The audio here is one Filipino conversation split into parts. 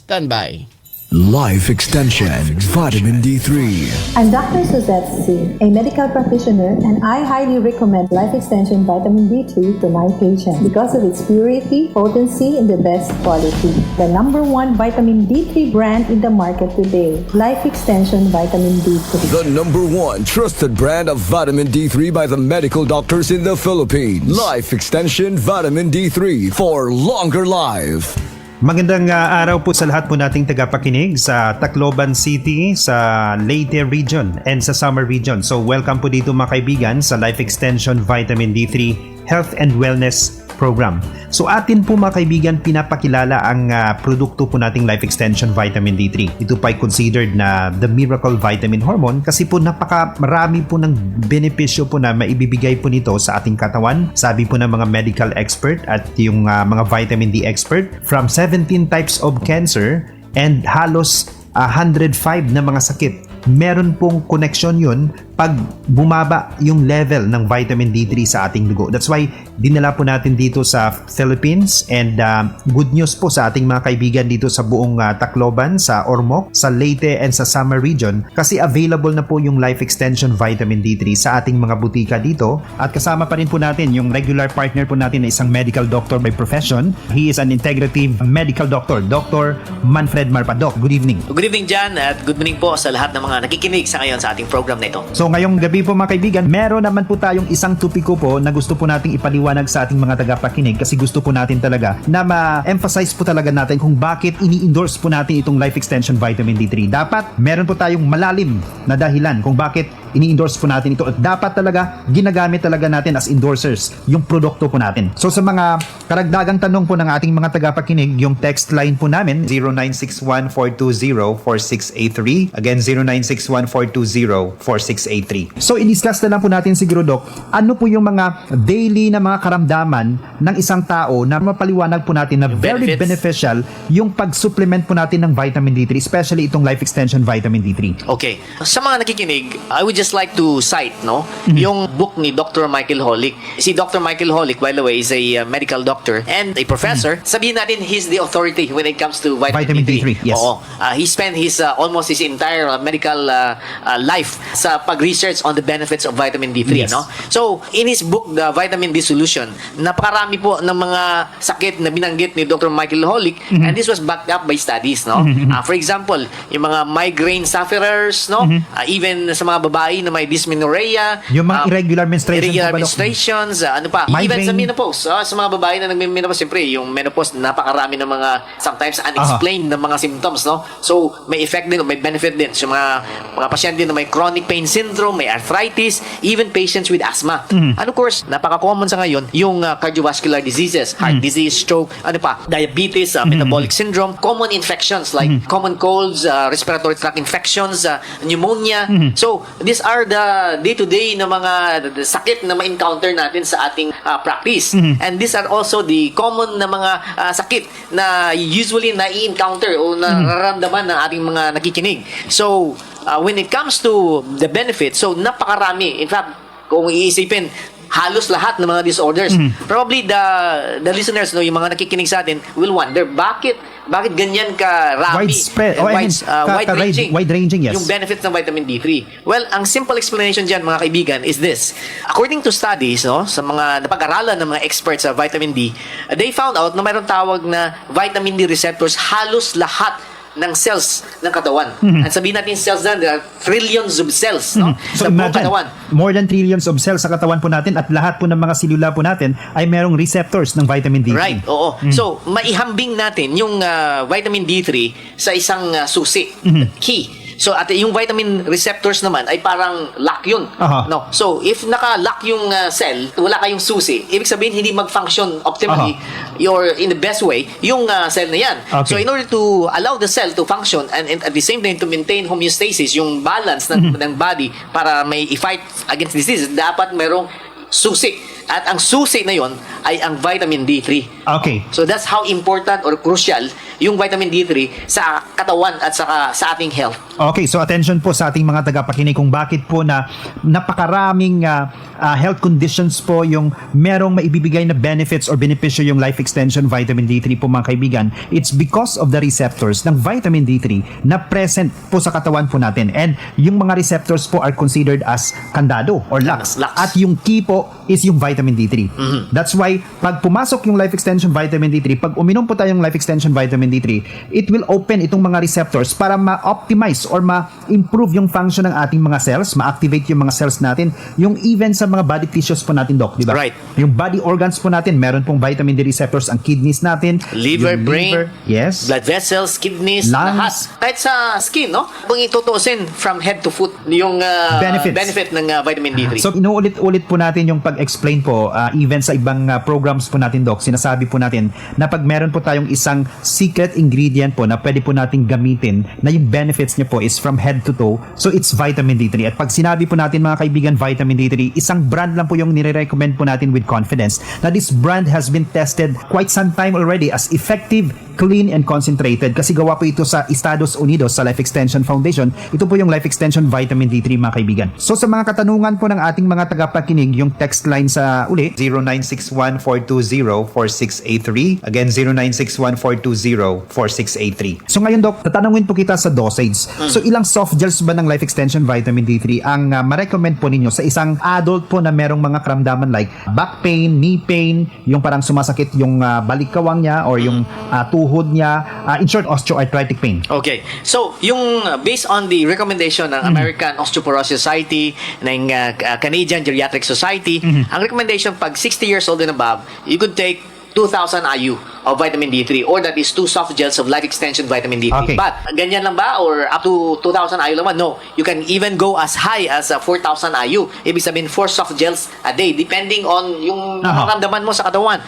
Stand by. Life Extension Vitamin D3. I'm Dr. Suzette C., a medical practitioner, and I highly recommend Life Extension Vitamin D3 to my patients because of its purity, potency, and the best quality. The #1 vitamin D3 brand in the market today, Life Extension Vitamin D3. The #1 trusted brand of vitamin D3 by the medical doctors in the Philippines. Life Extension Vitamin D3 for longer life. Magandang araw po sa lahat po nating tagapakinig sa Tacloban City, sa Leyte Region, and sa Samar Region. So welcome po dito mga kaibigan sa Life Extension Vitamin D3 Health and Wellness Program. So atin po mga kaibigan pinapakilala ang produkto po nating Life Extension Vitamin D3. Ito pa ay considered na the miracle vitamin hormone kasi po marami po ng benepisyo po na maibibigay po nito sa ating katawan. Sabi po ng mga medical expert at yung mga vitamin D expert, from 17 types of cancer and halos 105 na mga sakit. Meron pong connection yun pag bumaba yung level ng vitamin D3 sa ating dugo. That's why dinala po natin dito sa Philippines, and good news po sa ating mga kaibigan dito sa buong Tacloban, sa Ormoc, sa Leyte, and sa Samar Region kasi available na po yung Life Extension Vitamin D3 sa ating mga butika dito. At kasama pa rin po natin yung regular partner po natin na isang medical doctor by profession. He is an integrative medical doctor, Dr. Manfred Marpa. Doc, good evening. Good evening, Jan, at good morning po sa lahat ng mga nakikinig sa ngayon sa ating program na ito. So ngayong gabi po mga kaibigan, meron naman po tayong isang topiko po na gusto po nating ipaliwanag sa ating mga tagapakinig kasi gusto po natin talaga na ma-emphasize po talaga natin kung bakit ini-endorse po natin itong Life Extension Vitamin D3. Dapat meron po tayong malalim na dahilan kung bakit ini-endorse po natin ito at dapat talaga ginagamit talaga natin as endorsers yung produkto po natin. So sa mga karagdagang tanong po ng ating mga tagapakinig, yung text line po namin 0961-420-4683. Again, 0961-420-4683. So i-discuss na lang po natin siguro, Doc, ano po yung mga daily na mga karamdaman ng isang tao na mapaliwanag po natin na very beneficial yung pag-supplement po natin ng vitamin D3, especially itong Life Extension Vitamin D3. Okay. Sa mga nakikinig, I would just like to cite yung book ni Dr. Michael Holick. Si Dr. Michael Holick, by the way, is a medical doctor and a professor. Sabihin natin, he's the authority when it comes to vitamin D3. Yes. Oo. He spent almost his entire medical life sa pag-research on the benefits of vitamin D3. Yes. No? So, in his book, The Vitamin D Solution, napakarami po ng mga sakit na binanggit ni Dr. Michael Holick, and this was backed up by studies. No? For example, yung mga migraine sufferers, even sa mga babae na may dysmenorrhea, yung mga irregular menstruations, ano pa, migraine. even sa menopause, sa mga babae na nagme-menopause, siyempre, yung menopause, napakarami ng mga sometimes unexplained na mga symptoms, no? So, may effect din, may benefit din sa mga pasyente na may chronic pain syndrome, may arthritis, even patients with asthma. And of course, napaka-common sa ngayon, yung cardiovascular diseases, heart disease, stroke, ano pa, diabetes, metabolic syndrome, common infections like common colds, respiratory tract infections, pneumonia. So, these are the day-to-day na mga sakit na ma-encounter natin sa ating practice. And these are also the common na mga sakit na usually na-encounter o nararamdaman ng ating mga nakikinig. So, when it comes to the benefits, so napakarami. In fact, kung iisipin, halos lahat ng mga disorders. Probably the listeners, yung mga nakikinig sa atin will wonder, bakit ganyan ka-rami, wide-ranging, yes, yung benefits ng vitamin D3? Well, ang simple explanation dyan, mga kaibigan, is this. According to studies, sa mga napag-aralan ng mga experts sa vitamin D, they found out na mayroong tawag na vitamin D receptors halos lahat ng cells ng katawan. At sabihin natin cells na, there are trillions of cells So sa buong imagine, katawan. more than trillions of cells sa katawan po natin at lahat po ng mga selula po natin ay merong receptors ng vitamin D3. Right, oo. So, maihambing natin yung vitamin D3 sa isang susi, key. So, at yung vitamin receptors naman ay parang lock yun. No? So, if naka-lock yung cell, wala kayong susi, ibig sabihin hindi mag-function optimally or in the best way yung cell na yan. Okay. So, in order to allow the cell to function and at the same time to maintain homeostasis, yung balance ng body para may i-fight against disease, dapat merong susi. At ang susi na yon ay ang vitamin D3. Okay. So that's how important or crucial yung vitamin D3 sa katawan at sa ating health. Okay, so attention po sa ating mga tagapakinig kung bakit po na napakaraming health conditions po yung merong maibibigay na benefits or benepisyo yung Life Extension Vitamin D3 po mga kaibigan. It's because of the receptors ng vitamin D3 na present po sa katawan po natin. And yung mga receptors po are considered as kandado or locks. Locks. At yung key po is yung vitamin D3. That's why pag pumasok yung Life Extension Vitamin D3, pag uminom po tayong Life Extension Vitamin D3, it will open itong mga receptors para ma-optimize or ma-improve yung function ng ating mga cells, ma-activate yung mga cells natin, yung even sa mga body tissues po natin, Doc, di ba? Right. Yung body organs po natin, meron pong vitamin D receptors ang kidneys natin, Liver, yung brain, yes, blood vessels, kidneys, lungs. lahat. Kahit sa skin, no? Kung itutuusin from head to foot yung benefit ng vitamin D3. So inuulit-ulit po natin yung pag-explain po even sa ibang programs po natin, Doc. Sinasabi po natin na pag meron po tayong isang secret ingredient po na pwede po nating gamitin na yung benefits niya po is from head to toe. So it's vitamin D3. At pag sinabi po natin mga kaibigan vitamin D3, isang brand lang po yung nire-recommend po natin with confidence na this brand has been tested quite some time already as effective, clean, and concentrated kasi gawa po ito sa Estados Unidos sa Life Extension Foundation. Ito po yung Life Extension Vitamin D3 mga kaibigan. So sa mga katanungan po ng ating mga tagapakinig, yung text line sa uli 0961-420-4683. Again, 0961-420-4683. So ngayon, Doc, tatanungin po kita sa dosage. So ilang soft gels ba ng Life Extension Vitamin D3 ang ma-recommend po ninyo sa isang adult po na merong mga karamdaman like back pain, knee pain, yung parang sumasakit yung balikawang niya or yung tuhod niya, in short, osteoarthritic pain? Okay. So, yung based on the recommendation ng American Osteoporosis Society, ng Canadian Geriatric Society, ang recommendation pag 60 years old and above, you could take 2,000 IU of vitamin D3 or that is 2 soft gels of Life Extension Vitamin D3. Okay. But, ganyan lang ba or up to 2,000 IU lang ba? No. You can even go as high as 4,000 IU. Ibig sabihin, 4 soft gels a day depending on yung nararamdaman mo sa katawan.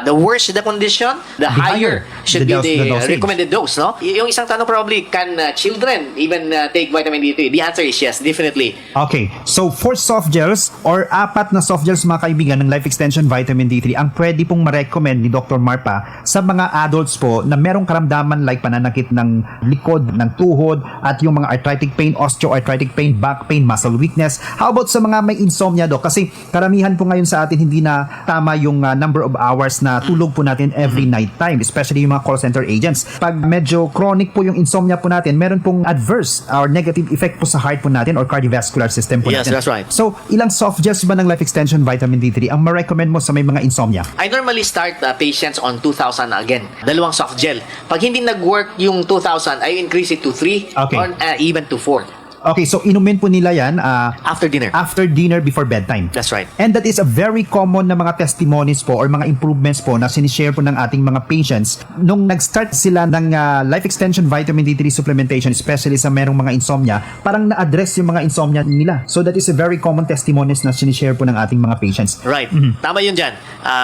The worse the condition, the higher should be the dosage. recommended dose, no? Yung isang tanong probably, can children even take vitamin D3? The answer is yes, definitely. Okay. So, 4 soft gels or 4 na soft gels mga kaibigan ng Life Extension Vitamin D3 ang pwede pong ma-recommend ni Dr. Marpa sa mga adults po na merong karamdaman like pananakit ng likod, ng tuhod, at yung mga arthritic pain, osteoarthritic pain, back pain, muscle weakness. How about sa mga may insomnia, Doc? Kasi karamihan po ngayon sa atin hindi na tama yung number of hours na tulog po natin every night time, especially yung mga call center agents. Pag medyo chronic po yung insomnia po natin, meron pong adverse or negative effect po sa heart po natin or cardiovascular system po Yes, natin. that's right. So, ilang soft gels ba ng Life Extension Vitamin D3 ang ma-recommend mo sa may mga insomnia? I normally start patients on 2,000 again. 2 soft gel. Pag hindi nag-work yung 2,000, I increase it to 3 Okay. or even to 4 Okay, so inumin po nila yan after dinner. after dinner before bedtime. That's right. And that is a very common na mga testimonies po or mga improvements po na sinishare po ng ating mga patients nung nag-start sila ng Life Extension Vitamin D3 supplementation, especially sa merong mga insomnia, parang na-address yung mga insomnia nila. So that is a very common testimonies na sinishare po ng ating mga patients. Right. Tama yun dyan.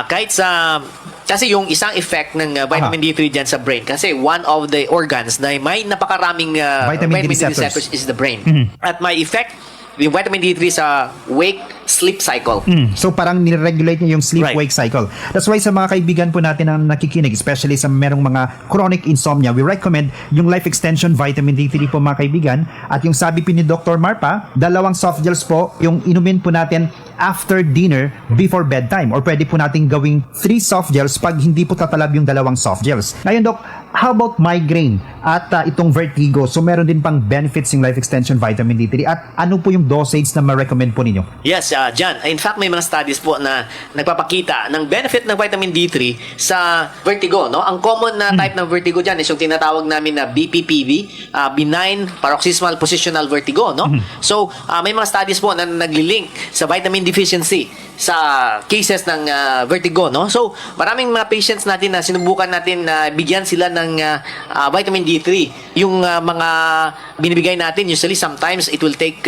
Kahit sa... Kasi yung isang effect ng vitamin D3 dyan sa brain, kasi one of the organs na may napakaraming Vitamin D D receptors is the brain. At may effect yung vitamin D3 sa wake-sleep cycle. So parang nire-regulate niya yung sleep-wake cycle. That's why sa mga kaibigan po natin na nakikinig, especially sa merong mga chronic insomnia, we recommend yung Life Extension Vitamin D3 po mga kaibigan. At yung sabi po ni Dr. Marpa, 2 soft gels po yung inumin po natin after dinner before bedtime, or pwede po natin gawing 3 soft gels pag hindi po tatalab yung 2 soft gels. Ngayon, Doc, how about migraine at itong vertigo? So meron din pang benefits yung Life Extension Vitamin D3 at ano po yung dosage na ma-recommend po ninyo? Yes, John. In fact, may mga studies po na nagpapakita ng benefit ng vitamin D3 sa vertigo, no? Ang common na type ng vertigo dyan is yung tinatawag namin na BPPV, benign paroxysmal positional vertigo, no? So, may mga studies po na naglilink sa vitamin deficiency sa cases ng vertigo, no? So, maraming mga patients natin na sinubukan natin na bigyan sila ng vitamin D3. Yung mga binibigay natin, usually sometimes it will take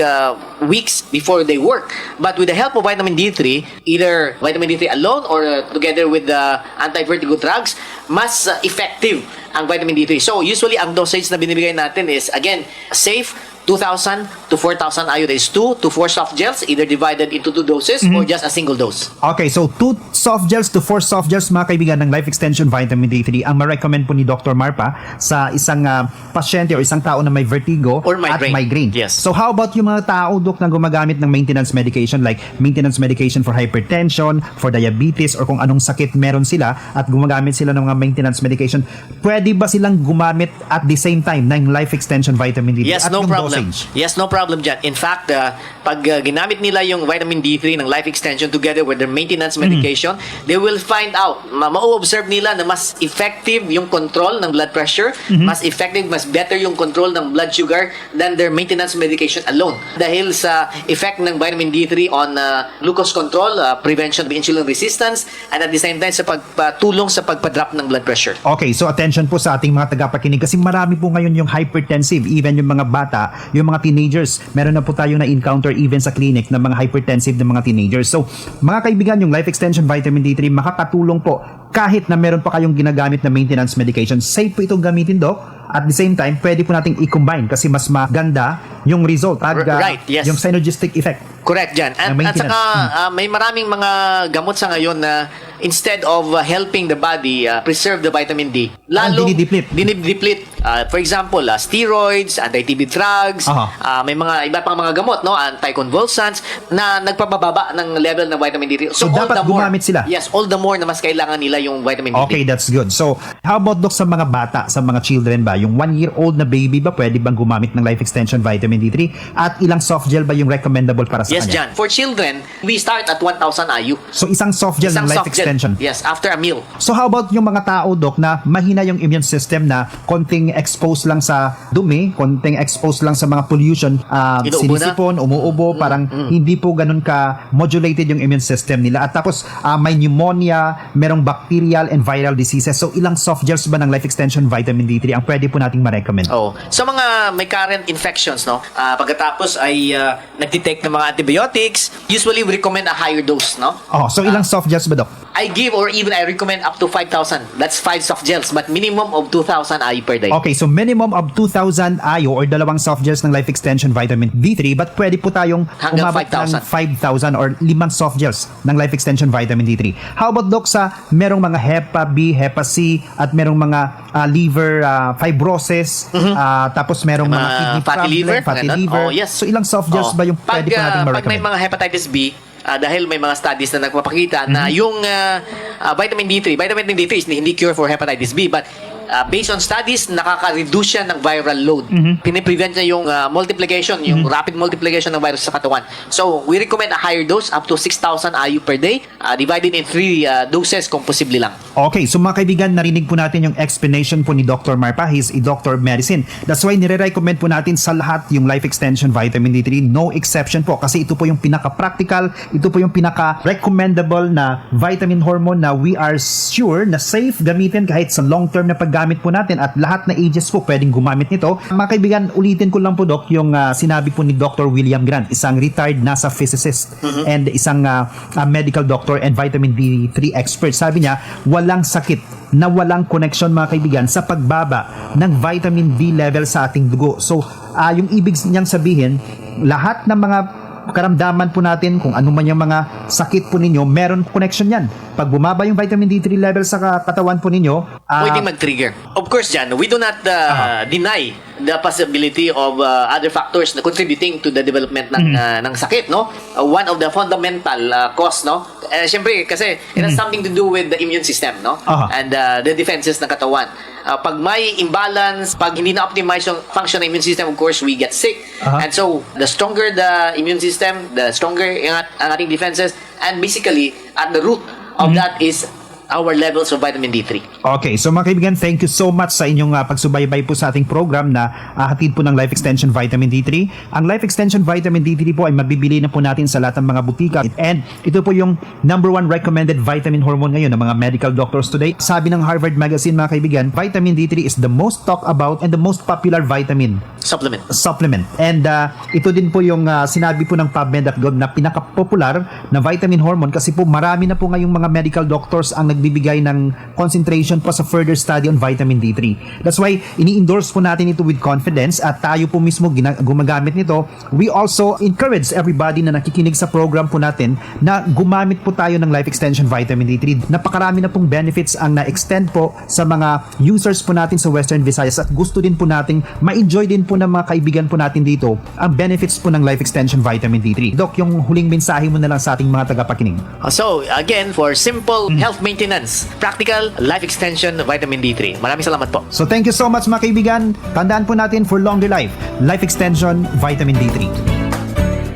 weeks before they work. But with the help of vitamin D3, either vitamin D3 alone or together with the anti-vertigo drugs, mas effective ang vitamin D3. So, usually ang dosage na binibigay natin is, again, safe, 2,000 to 4,000 IU. That is 2 to 4 soft gels, either divided into 2 doses or just a single dose. Okay, so 2 soft gels to 4 soft gels mga kaibigan ng Life Extension Vitamin D3 ang ma-recommend po ni Dr. Marpa sa isang pasyente o isang tao na may vertigo Or migraine. at migraine. Yes. So how about yung mga tao, Dok, na gumagamit ng maintenance medication like maintenance medication for hypertension, for diabetes, or kung anong sakit meron sila at gumagamit sila ng mga maintenance medication, pwede ba silang gumamit at the same time ng Life Extension Vitamin D3 Yes, at no yung problem. dosage? Yes, no problem dyan. In fact, pag ginamit nila yung vitamin D3 ng Life Extension together with their maintenance medication, they will find out, ma-observe nila na mas effective yung control ng blood pressure, mas effective, mas better yung control ng blood sugar than their maintenance medication alone. Dahil sa effect ng vitamin D3 on glucose control, prevention of insulin resistance, and at the same time sa pagpatulong sa pagpa-drop ng blood pressure. Okay, so attention po sa ating mga tagapakinig kasi marami po ngayon yung hypertensive, even yung mga bata, yung mga teenagers. Meron na po tayo na encounter even sa clinic ng mga hypertensive ng mga teenagers. So, mga kaibigan, yung Life Extension Vitamin D3 makakatulong po kahit na meron pa kayong ginagamit na maintenance medication. Safe po itong gamitin, Doc. At the same time, pwede po nating i-combine kasi mas maganda yung result at Right, yes. yung synergistic effect. Correct dyan. At maintenance. saka, may maraming mga gamot sa ngayon na instead of helping the body preserve the vitamin D, lalo dinideplete. For example, steroids, anti-TB drugs, may mga iba pang mga gamot, no, anticonvulsants na nagpapababa ng level ng vitamin D3. So all dapat the more, gumamit sila. Yes, all the more na mas kailangan nila yung vitamin D3. Okay, that's good. So, how about, Doc, sa mga bata, sa mga children ba? Yung 1-year-old na baby ba, pwede bang gumamit ng Life Extension Vitamin D3? At ilang soft gel ba yung recommendable para sa Yes, kanya? Jan. For children, we start at 1,000 IU. So, isang soft gel ng Life soft gel. Extension? Yes, after a meal. So, how about yung mga tao, Doc, na mahina yung immune system na konting expose lang sa dumi, konting expose lang sa mga pollution, Inuubo sinisipon, umuubo, parang hindi po ganun ka-modulated yung immune system nila. At tapos, may pneumonia, merong bacterial and viral diseases. So, ilang soft gels ba ng Life Extension Vitamin D3 ang pwede po nating ma-recommend? Oh, sa mga may current infections, no, pagkatapos ay nagtitake ng mga antibiotics, usually we recommend a higher dose, no? Oh, so ilang soft gels ba, Doc? I give or even I recommend up to 5,000. That's 5 soft gels, but minimum of 2,000 IU per day. Okay, so minimum of 2,000 IU or dalawang soft gels ng Life Extension Vitamin D3, but pwede po tayong Hanggang umabot ng 5,000. 5,000 or 5 soft gels ng Life Extension Vitamin D3. How about, Doc, sa merong mga HEPA B, HEPA C, at merong mga liver fibrosis, tapos merong mga kidney fatty liver. Oh, yes. So ilang soft gels ba yung pwede po nating Pag may ma-recommend? mga hepatitis B, dahil may mga studies na nagpapakita na yung vitamin D3 is hindi cure for hepatitis B, but based on studies, nakaka-reduce siya ng viral load. Piniprevent niya yung multiplication, yung rapid multiplication ng virus sa katawan. So, we recommend a higher dose up to 6,000 IU per day, divided in 3 doses kung posible lang. Okay, so mga kaibigan, narinig po natin yung explanation po ni Dr. Marpa. He's a doctor of medicine. That's why nire-recommend po natin sa lahat yung Life Extension Vitamin D3. No exception po kasi ito po yung pinaka-practical, ito po yung pinaka-recommendable na vitamin hormone na we are sure na safe gamitin kahit sa long-term na paggamit po natin at lahat na ages po pwedeng gumamit nito. Mga kaibigan, ulitin ko lang po, Doc, yung sinabi po ni Dr. William Grant, isang retired NASA physicist and isang medical doctor and vitamin D3 expert. Sabi niya, walang sakit na walang connection, mga kaibigan, sa pagbaba ng vitamin D level sa ating dugo. So, yung ibig niyang sabihin, lahat ng mga karamdaman po natin, kung ano man yung mga sakit po ninyo, meron connection yan. Pag bumaba yung vitamin D3 level sa katawan po ninyo, pwedeng mag-trigger. Of course, Jan, we do not deny the possibility of other factors na contributing to the development ng sakit, no? One of the fundamental cause, no? Siyempre, kasi it has something to do with the immune system, no? And the defenses ng katawan. Pag may imbalance, pag hindi na-optimize yung function ng immune system, of course, we get sick. And so, the stronger the immune system, the stronger ang ating defenses, and basically, at the root of that is our levels of vitamin D3. Okay, so mga kaibigan, thank you so much sa inyong pagsubaybay po sa ating program na hatid po ng Life Extension Vitamin D3. Ang Life Extension Vitamin D3 po ay mabibili na po natin sa lahat ng mga butika. And ito po yung number 1 recommended vitamin hormone ngayon ng mga medical doctors today. Sabi ng Harvard Magazine, mga kaibigan, vitamin D3 is the most talked about and the most popular vitamin supplement. And ito din po yung sinabi po ng PubMed.gov na pinaka-popular na vitamin hormone kasi po marami na po ngayong mga medical doctors ang nagbibigay ng concentration po sa further study on vitamin D3. That's why ini-endorse po natin ito with confidence at tayo po mismo gumagamit nito. We also encourage everybody na nakikinig sa program po natin na gumamit po tayo ng Life Extension Vitamin D3. Napakarami na pong benefits ang na-extend po sa mga users po natin sa Western Visayas at gusto din po nating ma-enjoy din po ng mga kaibigan po natin dito ang benefits po ng Life Extension Vitamin D3. Doc, yung huling mensahe mo na lang sa ating mga tagapakinig. So, again, for simple health maintenance, practical life extension vitamin D3. Maraming salamat po. So thank you so much mga kaibigan. Tandaan po natin for longer life, Life Extension Vitamin D3.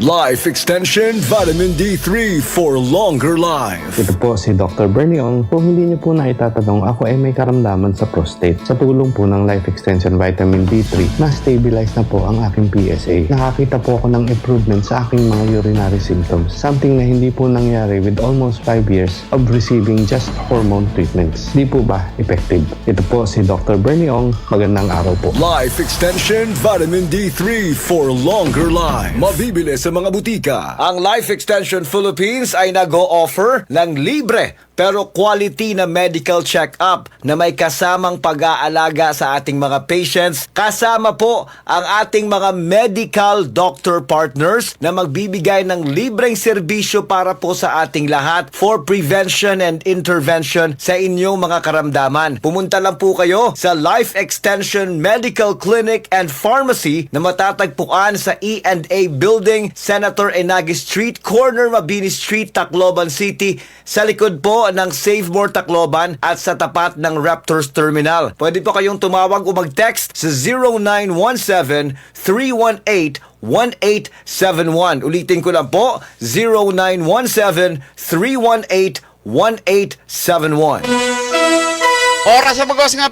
Life Extension Vitamin D3 for longer life. Ito po si Dr. Bernie Ong. Kung hindi niyo po na itatanong, ako ay may karamdaman sa prostate. Sa tulong po ng Life Extension Vitamin D3, na-stabilize na po ang aking PSA. Nakakita po ako ng improvement sa aking mga urinary symptoms. Something na hindi po nangyari with almost 5 years of receiving just hormone treatments. Di po ba effective? Ito po si Dr. Bernie Ong. Magandang araw po. Life Extension Vitamin D3 for longer life. Mabibili sa mga butika. Ang Life Extension Philippines ay nag-o-offer ng libre pero quality na medical check-up na may kasamang pag-aalaga sa ating mga patients. Kasama po ang ating mga medical doctor partners na magbibigay ng libreng serbisyo para po sa ating lahat for prevention and intervention sa inyong mga karamdaman. Pumunta lang po kayo sa Life Extension Medical Clinic and Pharmacy na matatagpuan sa E&A Building, Senator Enagi Street, corner Mabini Street, Tacloban City, sa likod po ng Save More Tacloban at sa tapat ng Raptors Terminal. Pwede po kayong tumawag o mag-text sa 0917-318-1871. Ulitin ko lang po, 0917-318-1871. Oras sa pag-uwas nga